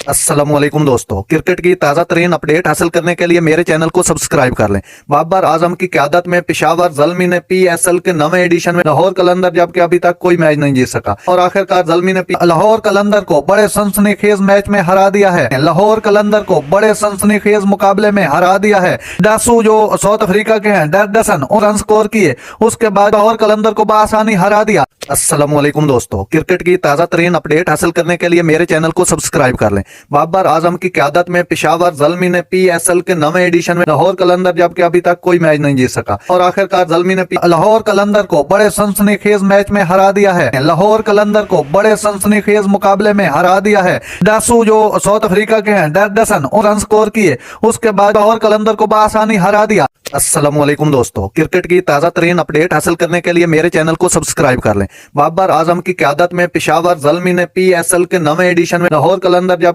अस्सलामुअलैकुम दोस्तों, क्रिकेट की ताज़ा तरीन अपडेट हासिल करने के लिए मेरे चैनल को सब्सक्राइब कर लें। बाबर आजम की क़यादत में पेशावर ज़ल्मी ने PSL के नवे एडिशन में लाहौर कलंदर जबकि अभी तक कोई मैच नहीं जीत सका और आखिरकार ज़ल्मी ने लाहौर कलंदर को बड़े सनसनीखेज मैच में हरा दिया है। लाहौर कलंदर को बड़े सनसनीखेज मुकाबले में हरा दिया है। डासू जो साउथ अफ्रीका के हैं, डसन रन स्कोर किए, उसके बाद लाहौर कलंदर को बआसानी हरा दिया। अस्सलामुअलैकुम दोस्तों, क्रिकेट की ताज़ा तरीन अपडेट हासिल करने के लिए मेरे चैनल को सब्सक्राइब कर लें। बाबर आजम की क़यादत में पेशावर ज़ल्मी ने PSL के नवे एडिशन में लाहौर कलंदर जबकि अभी तक कोई मैच नहीं जीत सका और आखिरकार ज़ल्मी ने लाहौर कलंदर को बड़े सनसनीखेज मैच में हरा दिया है। लाहौर कलंदर को बड़े सनसनीखेज मुकाबले में हरा दिया है। डासू जो साउथ अफ्रीका के हैं, डसन रन स्कोर किए, उसके बाद लाहौर कलंदर को बआसानी हरा दिया। अस्सलामुअलैकुम दोस्तों, क्रिकेट की ताज़ा तरीन अपडेट हासिल करने के लिए मेरे चैनल को सब्सक्राइब कर लें। बाबर आजम की क़यादत में पेशावर ज़ल्मी ने PSL के नवे एडिशन में लाहौर कलंदर